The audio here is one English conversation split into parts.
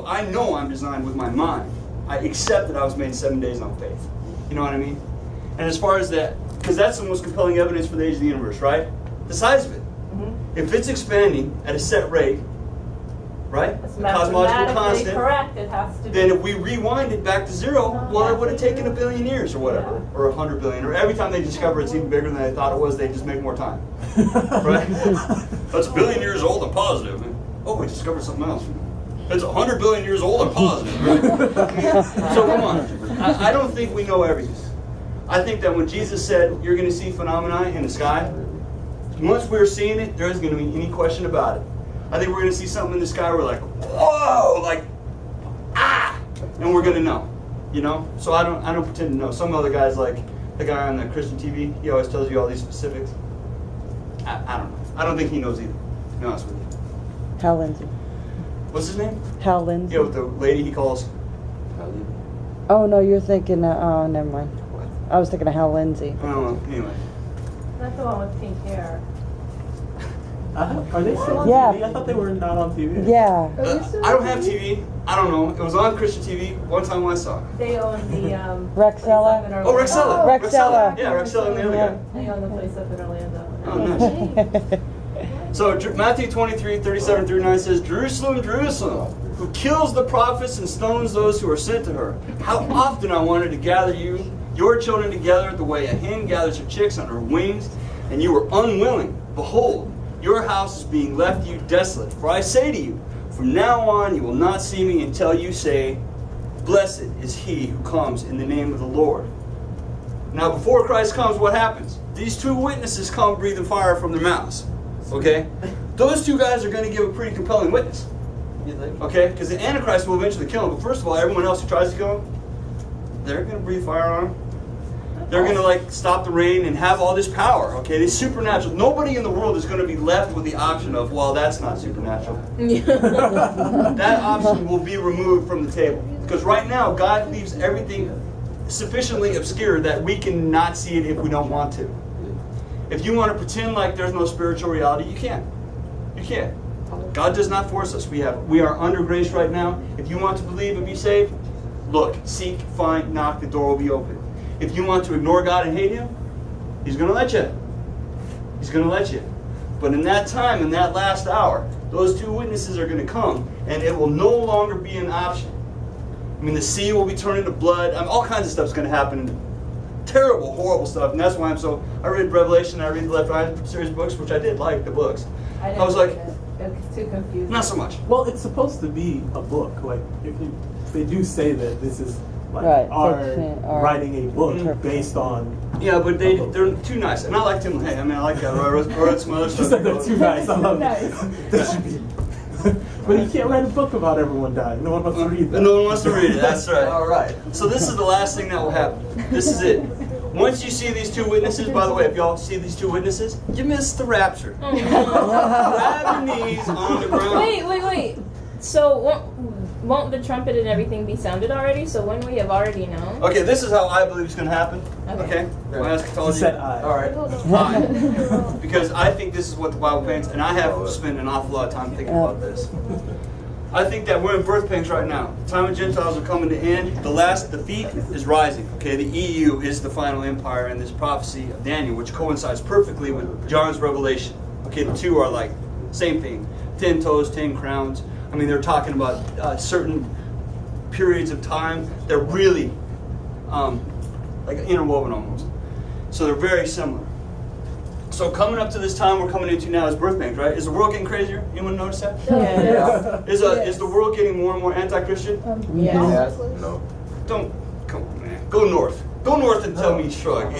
I know I'm designed with my mind. I accept that I was made 7 days on faith. You know what I mean? And as far as that, because that's the most compelling evidence for the age of the universe, right? The size of it. Mm-hmm. If it's expanding at a set rate, right? It's Cosmological constant. Correct. It has to be. Then if we rewind it back to zero, well, it would have taken 1 billion years or whatever, or 100 billion, or every time they discover it's even bigger than they thought it was, they just make more time, right? That's 1 billion years old and positive. Oh, we discovered something else. It's 100 billion years old and positive, right? So come on. I don't think we know everything. I think that when Jesus said, you're going to see phenomena in the sky, once we're seeing it, there isn't going to be any question about it. I think we're going to see something in the sky, we're like, whoa, like, ah, and we're going to know, you know? So I don't pretend to know. Some other guys, like the guy on the Christian TV, he always tells you all these specifics. I don't know. I don't think he knows either, to be honest with you. Hal Lindsey. What's his name? Hal Lindsey. Yeah, with the lady he calls. Oh, no, you're thinking, oh, never mind. I was thinking of Hal Lindsey. I don't know, anyway. That's the one with pink hair. Are they still on Yeah. TV? I thought they were not on TV. Yeah. I don't have TV. I don't know. It was on Christian TV one time when I saw it. They own the Rexella? place up in Oh, Orlando. Rexella. Rexella. Yeah, Rexella and the other guy. They own the place up in Orlando. Oh, nice. So Matthew 23, 37 through 9 says, Jerusalem, Jerusalem, who kills the prophets and stones those who are sent to her. How often I wanted to gather you, your children together, the way a hen gathers her chicks on her wings, and you were unwilling. Behold, your house is being left you desolate. For I say to you, from now on you will not see me until you say, blessed is he who comes in the name of the Lord. Now before Christ comes, what happens? These two witnesses come breathing fire from their mouths. Okay? Those two guys are going to give a pretty compelling witness. Okay? Because the Antichrist will eventually kill him. But first of all, everyone else who tries to kill him, they're going to breathe fire on him. They're going to like stop the rain and have all this power. Okay? It's supernatural. Nobody in the world is going to be left with the option of, well, that's not supernatural. That option will be removed from the table. Because right now, God leaves everything sufficiently obscure that we can not see it if we don't want to. If you want to pretend like there's no spiritual reality, you can't. You can't. God does not force us. We are under grace right now. If you want to believe and be saved, look, seek, find, knock, the door will be open. If you want to ignore God and hate Him, He's going to let you. He's going to let you. But in that time, in that last hour, those two witnesses are going to come, and it will no longer be an option. I mean, the sea will be turned into blood. I mean, all kinds of stuff's going to happen. Terrible, horrible stuff, and that's why I read Revelation, I read the Left Behind series books, which I did like the books. I was like, it's too confusing. not so much. Well, it's supposed to be a book. Like, they do say that this is like Right, our fiction, or writing a book Mhm. based on. Yeah, but they're too nice, and I liked him. Hey, I mean, I like that. I wrote some other She stuff. said they're too nice. I love Nice. it. They should be. But you can't write a book about everyone dying. No one wants to read that. No one wants to read it. That's right. All right. So this is the last thing that will happen. This is it. Once you see these two witnesses, by the way, if y'all see these two witnesses, you missed the rapture. Grab your knees on the ground. Wait. So won't the trumpet and everything be sounded already? So when we have already known? Okay, this is how I believe it's going to happen. Okay. My He eschatology. said I. All right. I. Because I think this is what the Bible paints, and I have spent an awful lot of time thinking about this. I think that we're in birth pangs right now. The time of Gentiles are coming to end. The feet is rising. Okay, the EU is the final empire in this prophecy of Daniel, which coincides perfectly with John's revelation. Okay, the two are like same thing. 10 toes, 10 crowns. I mean, they're talking about certain periods of time. They're really like interwoven almost. So they're very similar. So coming up to this time we're coming into now is birth pangs, right? Is the world getting crazier? Anyone notice that? Yeah. Is the world getting more and more anti-Christian? Yes. No. Don't, come on, man. Go north. Go north and tell me shrug.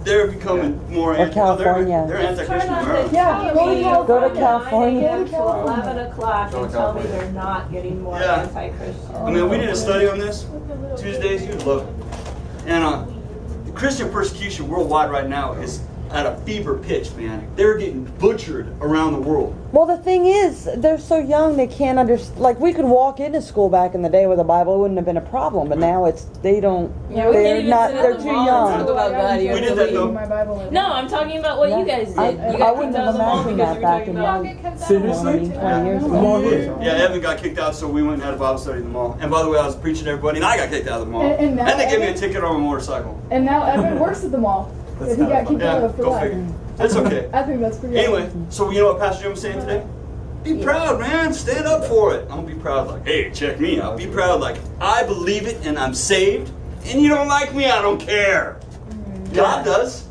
They're becoming more Or California. They're Just turn anti-Christian. on the Right? Yeah, go to California. 9 a.m. to 11 o'clock Go to and tell me California. they're not getting more Yeah. anti-Christian. I mean, we did a study on this Tuesdays. You'd love it. And the Christian persecution worldwide right now is at a fever pitch, man. They're getting butchered around the world. Well, the thing is, they're so young they can't understand. Like, we could walk into school back in the day with a Bible, it wouldn't have been a problem. But now they don't. Yeah, we can't they're even not. sit at They're the too mall and talk young. about God. You We have did to that, leave. though. My Bible in No, I'm talking about what Yeah. you guys did. I You got wouldn't kicked have out of the mall imagined because that you were back talking in about. the Seriously? 20 years The mall ago. here. Yeah, Evan got kicked out, so we went and had a Bible study in the mall. And by the way, I was preaching to everybody, and I got kicked out of the mall. And now they gave me a Evan- ticket on my motorcycle. And now Evan works at the mall That's that he kinda got kicked Yeah, out of for go life. figure. That's okay. I think that's pretty Anyway, awesome. so you know what Pastor Jim was saying today? Be proud, man. Stand up for it. I'm gonna be proud like, hey, check me out. Be proud like, I believe it and I'm saved. And you don't like me, I don't care. God does.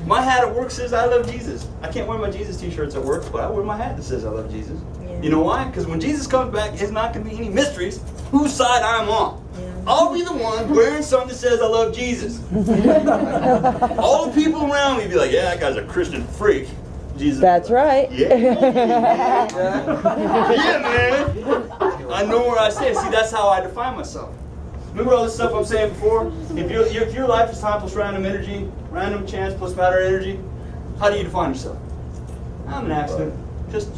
My hat at work says I love Jesus. I can't wear my Jesus t-shirts at work, but I wear my hat that says I love Jesus. You know why? Because when Jesus comes back, there's not going to be any mysteries whose side I'm on. I'll be the one wearing something that says I love Jesus. All the people around me be like, yeah, that guy's a Christian freak. Jesus. That's right. Yeah. Yeah, man. I know where I stand. See, that's how I define myself. Remember all this stuff I'm saying before? If your life is time plus random energy, random chance plus matter energy, how do you define yourself? I'm an accident. Just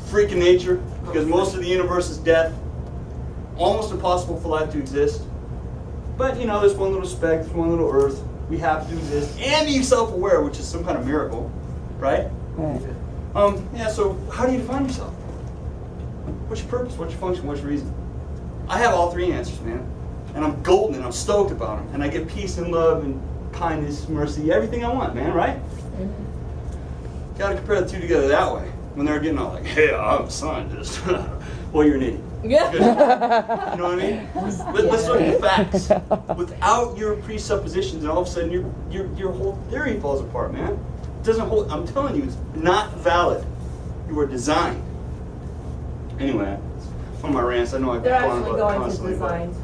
freak of nature, because most of the universe is death. Almost impossible for life to exist. But, you know, there's one little speck, there's one little earth. We have to exist. And be self-aware, which is some kind of miracle. Right? Right. Yeah, so how do you define yourself? What's your purpose? What's your function? What's your reason? I have all three answers, man. And I'm golden and I'm stoked about them. And I get peace and love and kindness, mercy, everything I want, man, right? Gotta compare the two together that way. When they're getting all like, hey, I'm a scientist. Well, you're an idiot. Yeah. You know what I mean? Let's look at the facts. Without your presuppositions, and all of a sudden your whole theory falls apart, man. It doesn't hold. I'm telling you, it's not valid. You were designed. Anyway, one of my rants. I know I've They're gone on actually about it going to constantly, design too.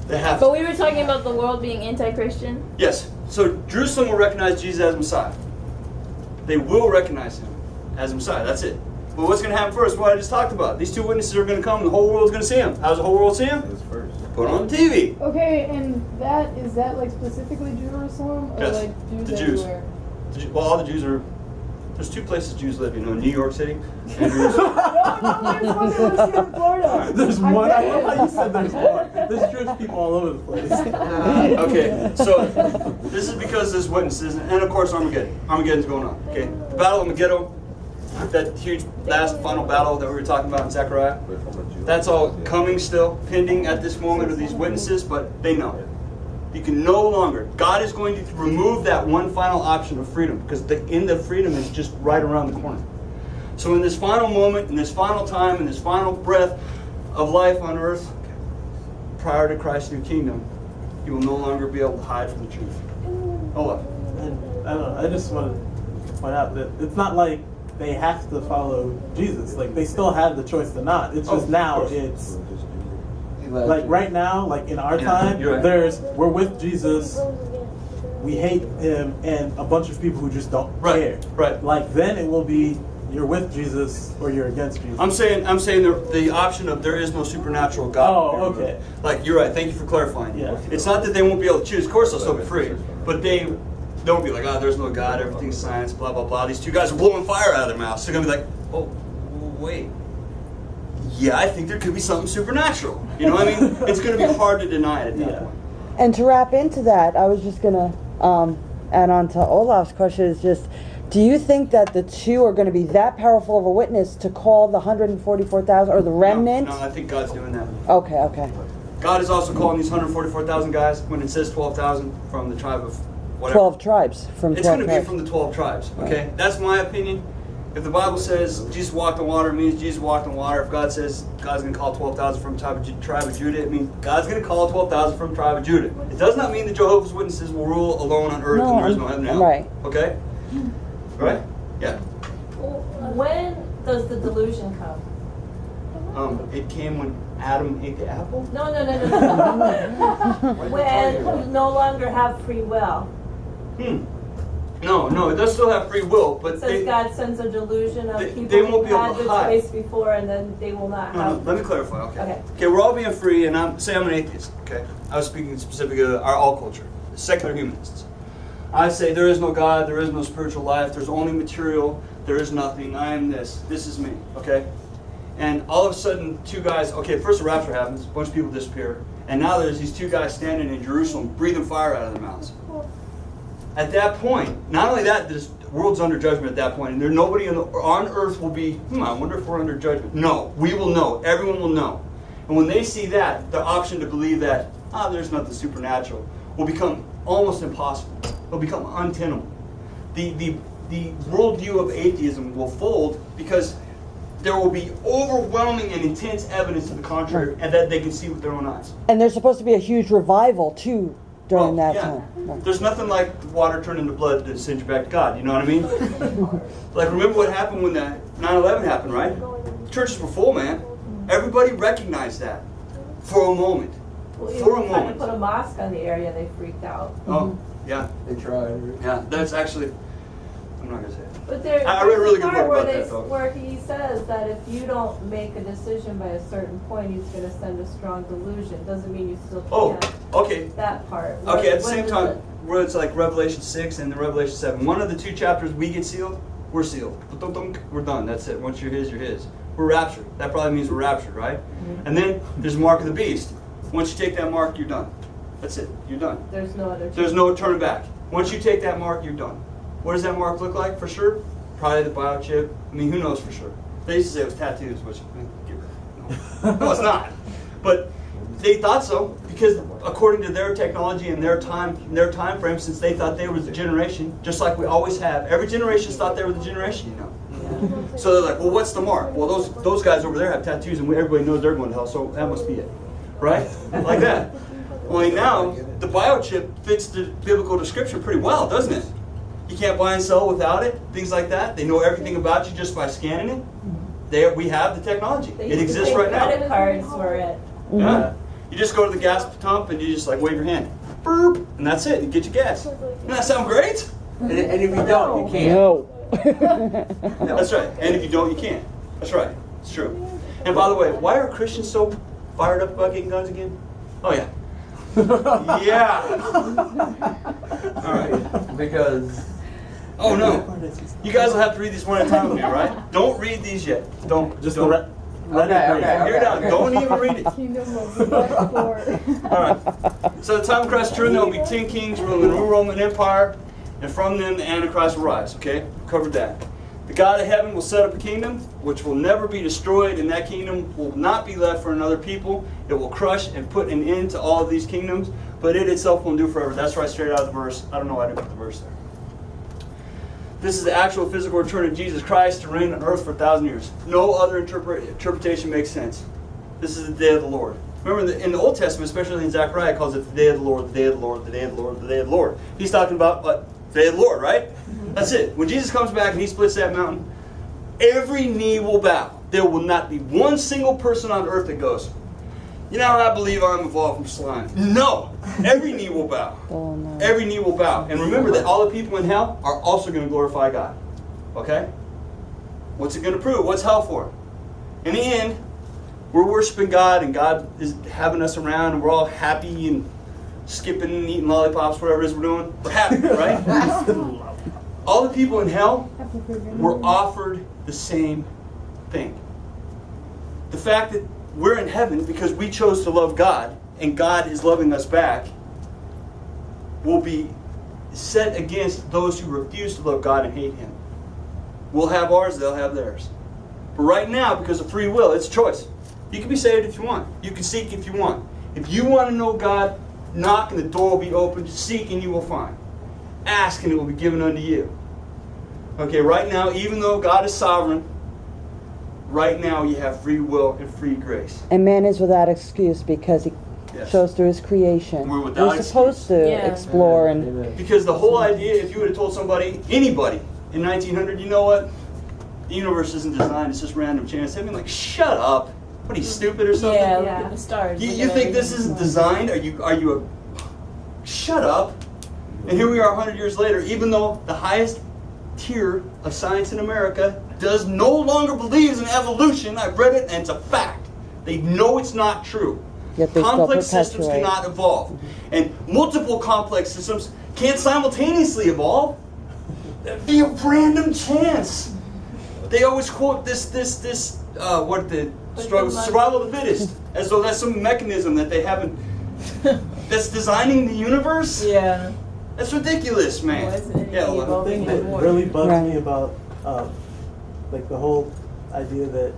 but they have. But we were talking about the world being anti-Christian. Yes. So Jerusalem will recognize Jesus as Messiah. They will recognize him as Messiah. That's it. But what's going to happen first? What I just talked about. These two witnesses are going to come. And the whole world's going to see him. How's the whole world see him? Put on TV. Okay, and is that like specifically Jerusalem or Yes, like Jews the Jews. everywhere? Well, all the Jews are. There's two places Jews live. You know, New York City and Jerusalem. No, you're supposed to live here in Florida. There's I one. get I love it. how you said there's one. There's Jewish people all over the place. Okay, so this is because there's witnesses, and of course Armageddon. Armageddon's going on. Okay, the Battle of Megiddo, that huge last final battle that we were talking about in Zechariah. That's all coming still, pending at this moment of these witnesses, but they know. You can no longer. God is going to remove that one final option of freedom, because the end of freedom is just right around the corner. So in this final moment, in this final time, in this final breath of life on earth, prior to Christ's new kingdom, you will no longer be able to hide from the truth. Olaf. And I don't know. I just want to point out that it's not like they have to follow Jesus. Like they still have the choice to not. It's just of now course. it's like right now, like in our Yeah, time, you're right. we're with Jesus. We hate him, and a bunch of people who just don't Right, care. right. Like then it will be you're with Jesus or you're against Jesus. I'm saying the option of there is no supernatural God. Oh, okay. Like you're right. Thank you for clarifying. Yeah. It's not that they won't be able to choose. Of course, they'll still be free, but they don't be like, oh, there's no God. Everything's science. Blah blah blah. These two guys are blowing fire out of their mouths. They're gonna be like, oh, wait. Yeah, I think there could be something supernatural. You know what I mean? It's gonna be hard to deny it at that Yeah. point. And to wrap into that, I was just gonna add on to Olaf's question is just, do you think that the two are going to be that powerful of a witness to call the 144,000 or the remnant? No, I think God's doing that. Okay. God is also calling these 144,000 guys when it says 12,000 from the tribe of whatever. 12 tribes from 12 It's going to be tribes. from the 12 tribes, okay? That's my opinion. If the Bible says Jesus walked on water, it means Jesus walked on water. If God says God's going to call 12,000 from the tribe of Judah, it means God's going to call 12,000 from the tribe of Judah. It does not mean that Jehovah's Witnesses will rule alone on earth No, and there is no heaven and hell. right. Okay? Right? Yeah. When does the delusion come? It came when Adam ate the apple? No. When you no longer have free will. No, it does still have free will, but It says God sends a delusion of they people won't who be able had to the hide. choice before, and then they will not No, have. let me clarify, okay? Okay. We're all being free, and I'm an atheist, okay? I was speaking specifically of our all culture, secular humanists. I say there is no God, there is no spiritual life, there's only material, there is nothing, I am this is me, okay? And all of a sudden, two guys, okay, first the rapture happens, a bunch of people disappear, and now there's these two guys standing in Jerusalem breathing fire out of their mouths. At that point, not only that, the world's under judgment at that point, and there nobody on earth will be, I wonder if we're under judgment. No, we will know, everyone will know. And when they see that, the option to believe that, there's nothing supernatural, will become almost impossible. It'll become untenable. The worldview of atheism will fold because there will be overwhelming and intense evidence to the contrary, and that they can see with their own eyes. And there's supposed to be a huge revival too during that time. Right. There's nothing like water turned into blood to send you back to God, you know what I mean? Like, remember what happened when the 9/11 happened, right? Churches were full, man. Everybody recognized that for a moment. Well, For a even trying to moment. put a mosque on the area, they freaked out. Oh, yeah. They tried. Yeah, that's actually, I'm not going to say it. But there's I read a really a good part book where, about that, though. where he says that if you don't make a decision by a certain point, he's going to send a strong delusion. Doesn't mean you still can't. Oh, okay. That part. Okay, at the When same does time, it- where it's like Revelation 6 and then Revelation 7. One of the two chapters, we get sealed, we're sealed. We're done, that's it. Once you're his, you're his. We're raptured. That probably means we're raptured, right? And then there's mark of the beast. Once you take that mark, you're done. That's it, you're done. There's no other. There's no turning back. Once you take that mark, you're done. What does that mark look like for sure? Probably the biochip. I mean, who knows for sure? They used to say it was tattoos, which, no, it's not. But they thought so because according to their technology and their time frame, since they thought they were the generation, just like we always have. Every generation's thought they were the generation, you know. So they're like, well, what's the mark? Well, those guys over there have tattoos, and everybody knows they're going to hell, so that must be it, right? Like that. Only now, the biochip fits the biblical description pretty well, doesn't it? You can't buy and sell without it, things like that. They know everything about you just by scanning it. We have the technology. They It used to exists think right now. Credit cards were it. Yeah. You just go to the gas pump and you just like wave your hand. Boop, and that's it. You get your gas. Doesn't that sound great? And if you don't, you can't. No. That's right. And if you don't, you can't. That's right. It's true. And by the way, why are Christians so fired up about getting guns again? Oh, yeah. Yeah. All right. Because Oh, no. You guys will have to read these one at a time with me, all right? Don't read these yet. Don't. Just don't. the Reddit Okay, page. okay. You're done. Don't even read it. Kingdom of what for? All right. So the time of Christ's return, there will be 10 kings ruling the Roman Empire, and from them the Antichrist will rise. Okay? Covered that. The God of heaven will set up a kingdom which will never be destroyed, and that kingdom will not be left for another people. It will crush and put an end to all of these kingdoms, but it itself will endure forever. That's right, straight out of the verse. I don't know why I didn't put the verse there. This is the actual physical return of Jesus Christ to reign on earth for 1,000 years. No other interpretation makes sense. This is the day of the Lord. Remember, in the Old Testament, especially in Zechariah, it calls it the day of the Lord, the day of the Lord, the day of the Lord, the day of the Lord. He's talking about what? The day of the Lord, right? That's it. When Jesus comes back and he splits that mountain, every knee will bow. There will not be one single person on earth that goes, you know, I believe I'm evolved from slime. No! Every knee will bow. Oh, no. Every knee will bow. And remember that all the people in hell are also going to glorify God. Okay? What's it going to prove? What's hell for? In the end, we're worshiping God and God is having us around and we're all happy and skipping and eating lollipops, whatever it is we're doing. We're happy, right? All the people in hell were offered the same thing. The fact that we're in heaven because we chose to love God and God is loving us back will be set against those who refuse to love God and hate Him. We'll have ours, they'll have theirs. But right now, because of free will, it's a choice. You can be saved if you want. You can seek if you want. If you want to know God, knock and the door will be open. Seek and you will find. Ask and it will be given unto you. Okay, right now, even though God is sovereign, right now you have free will and free grace. And man is without excuse because he Yes. shows through his creation. We're without supposed to Yeah. explore and Amen. Because the whole idea, if you would have told somebody, anybody, in 1900, you know what? The universe isn't designed, it's just random chance. They'd be like, shut up. What are you, stupid or something? Yeah, look Yeah. at the stars. You, look you at think this everything. isn't designed? Are you a... Shut up. And here we are 100 years later, even though the highest tier of science in America does no longer believes in evolution. I've read it and it's a fact. They know it's not true. Yet they still Complex systems perpetuate. cannot evolve. And multiple complex systems can't simultaneously evolve. That'd be a random chance. They always quote survival of the fittest, as though that's some mechanism that they haven't, that's designing the universe? Yeah. That's ridiculous, man. Wasn't it Yeah, evil? well, The thing Even that more. really bugs Right. me about like the whole idea that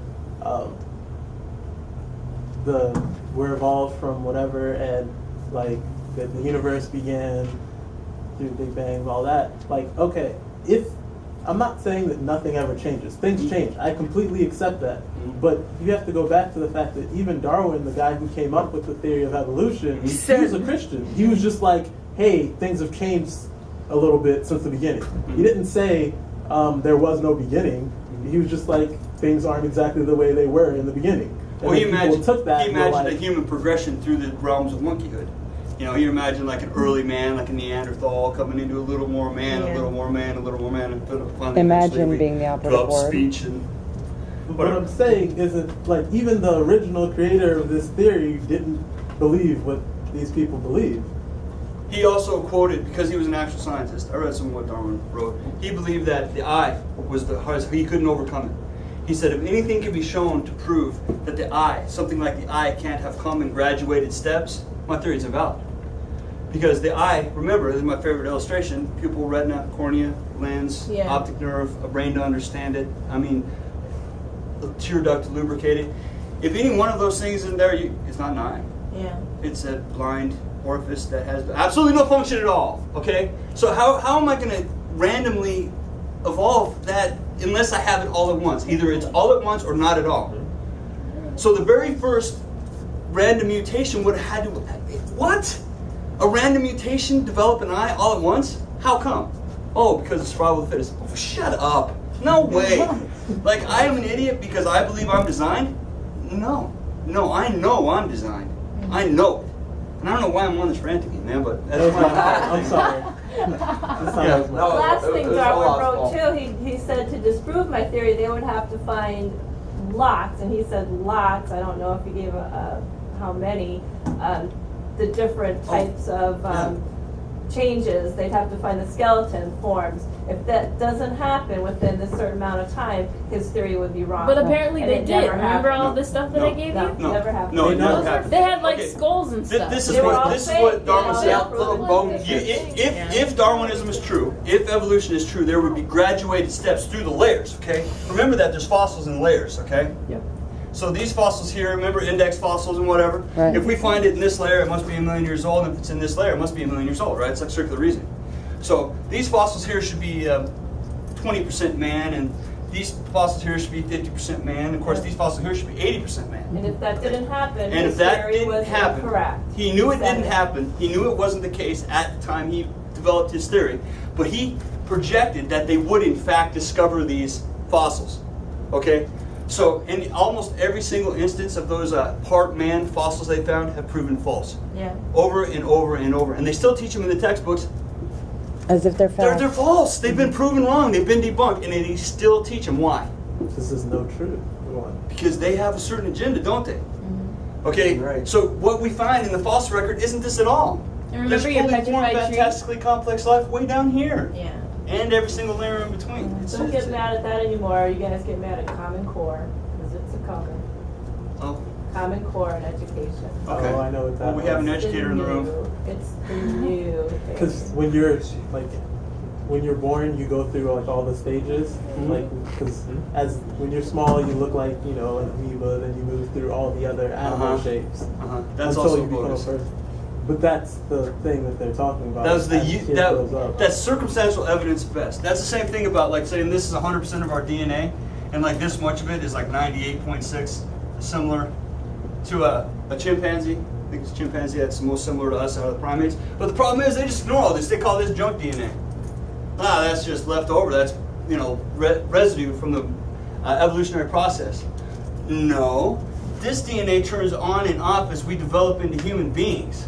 we're evolved from whatever, and like that the universe began through the Big Bang, all that. Like, okay, if I'm not saying that nothing ever changes, things change. I completely accept that. But you have to go back to the fact that even Darwin, the guy who came up with the theory of evolution, he was a Christian. He was just like, hey, things have changed a little bit since the beginning. He didn't say there was no beginning. He was just like, things aren't exactly the way they were in the beginning. And Well, he then people imagined, took that he and were imagined like, a human progression through the realms of monkeyhood. You know, he imagined like an early man, like a Neanderthal, coming into a little more man, Yeah. a little more man, a little more man, and finally Imagine eventually we being the operative developed word. speech and what I'm saying isn't like even the original creator of this theory didn't believe what these people believe. He also quoted, because he was an actual scientist, I read some of what Darwin wrote, he believed that the eye was the hardest, he couldn't overcome it. He said if anything can be shown to prove that the eye, something like the eye, can't have come in graduated steps, my theory is invalid. Because the eye, remember, this is my favorite illustration, pupil, retina, cornea, lens, Yeah. optic nerve, a brain to understand it, I mean, a tear duct to lubricate it. If any one of those things isn't there, it's not an eye. Yeah. It's a blind orifice that has absolutely no function at all, okay? So how am I going to randomly evolve that unless I have it all at once? Either it's all at once or not at all. So the very first random mutation would have had to... What? A random mutation develop an eye all at once? How come? Oh, because it's survival of the fittest. Oh, shut up. No way. Like, I am an idiot because I believe I'm designed? No. No, I know I'm designed. I know it. And I don't know why I'm on this rant again, man, but that's my I'm sorry. Yeah. No, Last it thing was Darwin Olaf's wrote fault. too, he said to disprove my theory, they would have to find lots, and he said lots, I don't know if he gave how many, the different types of changes, they'd have to find the skeleton forms. If that doesn't happen within a certain amount of time, his theory would be wrong. But apparently And they it did. never Remember happened. all the stuff that No. I gave No. you? No, Never happened. no, it They never never- happened. They had like Okay. skulls and stuff. This is They were all what fake, Darwin they said. all little proved bone it. If Darwinism is true, if evolution is true, there would be graduated steps through the layers, okay? Remember that there's fossils in layers, okay? Yep. So these fossils here, remember index fossils and whatever? Right. If we find it in this layer, it must be 1 million years old, and if it's in this layer, it must be 1 million years old, right? It's like circular reasoning. So these fossils here should be 20% man, and these fossils here should be 50% man. Of course, these fossils here should be 80% man. And if that didn't happen, And his if that theory didn't was happen, incorrect. he knew it Said didn't happen. He knew it wasn't the case at the time he developed his theory. But he projected that they would in fact discover these fossils. Okay? So in almost every single instance of those part man fossils they found have proven false. Yeah. Over and over and over. And they still teach them in the textbooks. As if they're They're fact. false. They've been proven wrong. They've been debunked. And they still teach them. Why? This is no truth. One. Because they have a certain agenda, don't they? Okay, Right. so what we find in the fossil record isn't this at all. And There's remember your fully formed, petrified tree? fantastically complex life way down here, Yeah. and every single layer in between. Don't get mad at that anymore. You guys get mad at Common Core, because it's a common. Oh, Common Core in education. okay. Oh, I know what that Well, we have an was. educator in the room. It's the new thing. Because when you're born, you go through like all the stages. Like, because when you're small, you look like an amoeba. Then you move through all the other animal Uh-huh. shapes That's until also you become a bonus. person. But that's the thing that they're talking about. That was as the kid grows up. that's circumstantial evidence best. That's the same thing about like saying this is 100% of our DNA, and like this much of it is like 98.6 similar to a chimpanzee. I think it's a chimpanzee that's the most similar to us out of the primates. But the problem is they just ignore all this. They call this junk DNA. That's just left over. That's residue from the evolutionary process. No, this DNA turns on and off as we develop into human beings.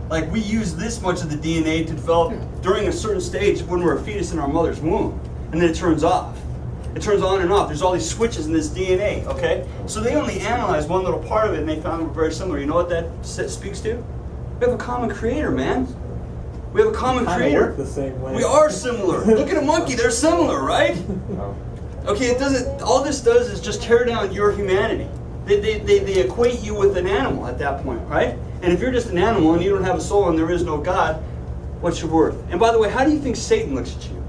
Like we use this much of the DNA to develop during a certain stage when we're a fetus in our mother's womb, and then it turns off. It turns on and off. There's all these switches in this DNA, okay? So they only analyzed one little part of it, and they found it very similar. You know what that speaks to? We have a common creator, man. We have a common Kinda creator. work the same way. We are similar. Look at a monkey, they're similar, right? Okay, it doesn't, all this does is just tear down your humanity. They equate you with an animal at that point, right? And if you're just an animal and you don't have a soul and there is no God, what's your worth? And by the way, how do you think Satan looks at you?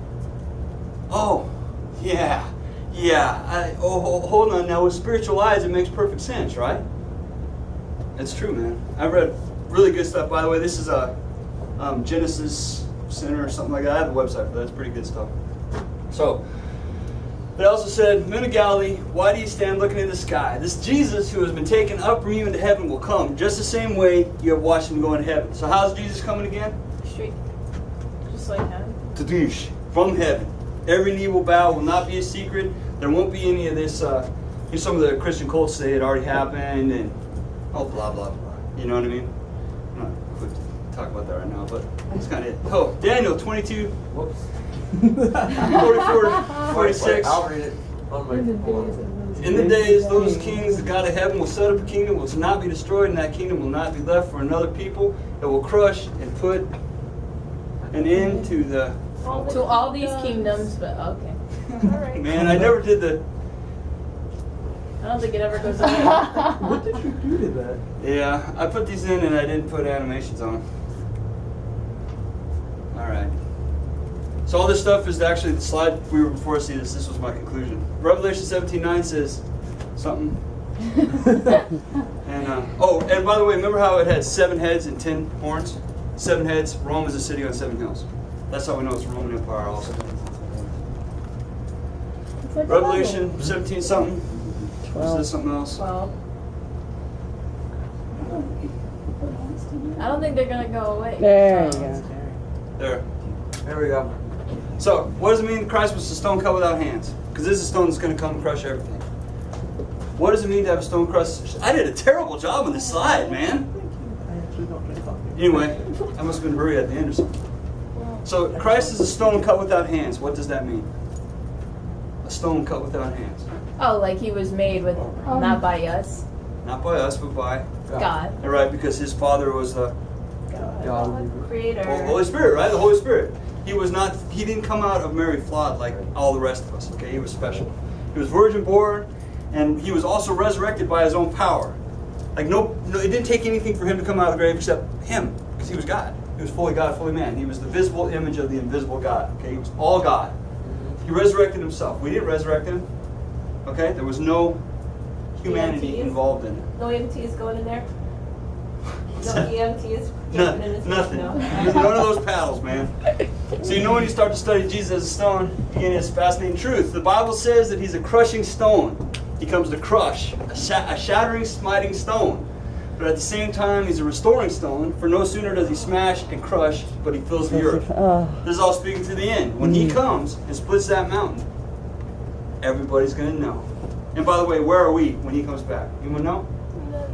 Oh, yeah. Hold on now. With spiritual eyes, it makes perfect sense, right? That's true, man. I've read really good stuff. By the way, this is a Genesis Center or something like that. I have a website for that. It's pretty good stuff. So, it also said, Men of Galilee, why do you stand looking in the sky? This Jesus who has been taken up from you into heaven will come, just the same way you have watched him go into heaven. So how's Jesus coming again? Straight. Just like that. Tadoosh, from heaven. Every knee will bow, will not be a secret. There won't be any of this, some of the Christian cults say it already happened, and blah, blah, blah. You know what I mean? I'm not going to talk about that right now, but that's kind of it. Oh, Daniel 22, Whoops. 44, 46. I'll read it on my phone. In the days, those kings, the God of heaven, will set up a kingdom, will not be destroyed, and that kingdom will not be left for another people. It will crush and put an end to the... To all these kingdoms, but okay. Alright. Man, I never did the... I don't think it ever goes away. What did you do to that? Yeah, I put these in and I didn't put animations on them. Alright. So all this stuff is actually the slide we were before. See this was my conclusion. Revelation 17:9 says something. And and by the way, remember how it had 7 heads and 10 horns? 7 heads. Rome is a city on 7 hills. That's how we know it's the Roman Empire also. It's like Revelation 17 something. Or is 12. this something else? Well, I don't think they're gonna go away. There you go. There. There we go. So, what does it mean Christ was a stone cut without hands? Because this is a stone that's going to come and crush everything. What does it mean to have a stone crush? I did a terrible job on this slide, man. I actually don't know talking. Anyway, I must have been buried at the end or something. So, Christ is a stone cut without hands. What does that mean? A stone cut without hands. Oh, like he was made with, not by us. Not by us, but by... God. Right, because his father was the God. Creator. Holy Spirit, right? The Holy Spirit. He didn't come out of Mary flawed like all the rest of us, okay? He was special. He was virgin born, and he was also resurrected by his own power. Like, no, it didn't take anything for him to come out of the grave except him, because he was God. He was fully God, fully man. He was the visible image of the invisible God, okay? He was all God. He resurrected himself. We didn't resurrect him, okay? There was no humanity EMTs? involved in it. No EMTs going in there? No that? EMTs jumping in his Nothing. No. None of those paddles, man. So you know when you start to study Jesus as a stone, you get this fascinating truth. The Bible says that he's a crushing stone. He comes to crush, a shattering, smiting stone. But at the same time, he's a restoring stone, for no sooner does he smash and crush, but he fills the earth. This is all speaking to the end. When he comes and splits that mountain, everybody's going to know. And by the way, where are we when he comes back? Anyone know?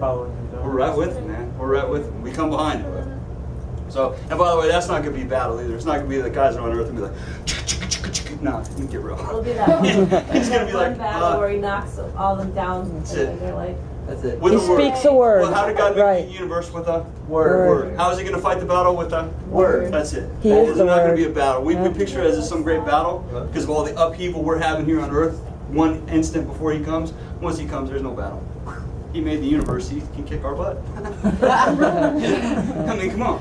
Following you down. We're right with him, man. We're right with him. We come behind him. So, and by the way, that's not going to be a battle either. It's not going to be the guys on earth and be like, no, you get real. We'll do that. He's going to be one like, battle where he knocks all them down, and That's then it. they're like, That's it. with He a word. speaks a word. Well, how did God make Right. the universe with a Word. How is he going to fight the battle with a Word. That's it. He is It's the not going word. to be a battle. We Yeah. picture it as some great battle because of all the upheaval we're having here on earth. One instant before he comes. Once he comes, there's no battle. He made the universe. He can kick our butt. I mean, come on.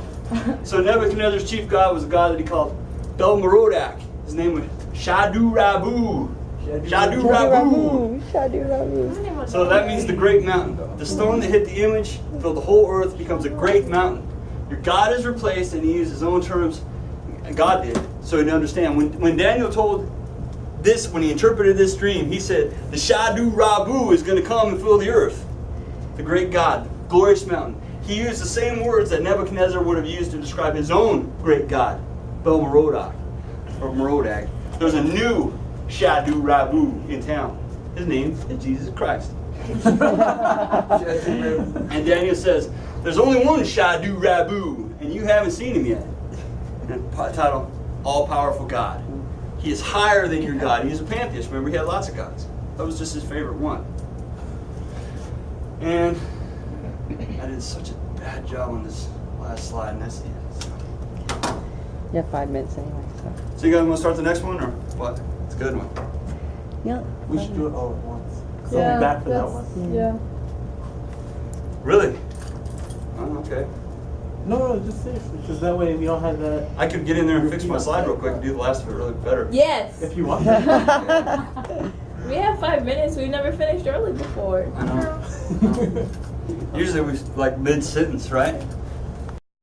So Nebuchadnezzar's chief god was a god that he called Bel-Merodach. His name was Shadu-Rabu. Shadu-Rabu. Shadu-Rabu. So that means the great mountain. The stone that hit the image filled the whole earth, becomes a great mountain. Your God is replaced, and he used his own terms. God did, so you understand. When Daniel told this, when he interpreted this dream, he said, the Shadu-Rabu is going to come and fill the earth. The great God, glorious mountain. He used the same words that Nebuchadnezzar would have used to describe his own great God, Bel-Merodach, or Merodach. There's a new Shadu-Rabu in town. His name is Jesus Christ. And Daniel says, there's only one Shadu-Rabu, and you haven't seen him yet. And title, All-Powerful God. He is higher than your God. He is a pantheist. Remember, he had lots of gods. That was just his favorite one. And I did such a bad job on this last slide, and that's the end. So. You have 5 minutes anyway, so. So you guys want to start the next one or what? It's a good one. Yeah. We should do it all at once. 'Cause Yeah, I'll be back for that that's- one. Yeah. Really? Oh, okay. No, just seriously, because that way we don't have that. I could get in there and fix my slide real quick and do the last of it really better. Yes. If you want. We have 5 minutes. We've never finished early before. I know. Usually we like mid sentence, right?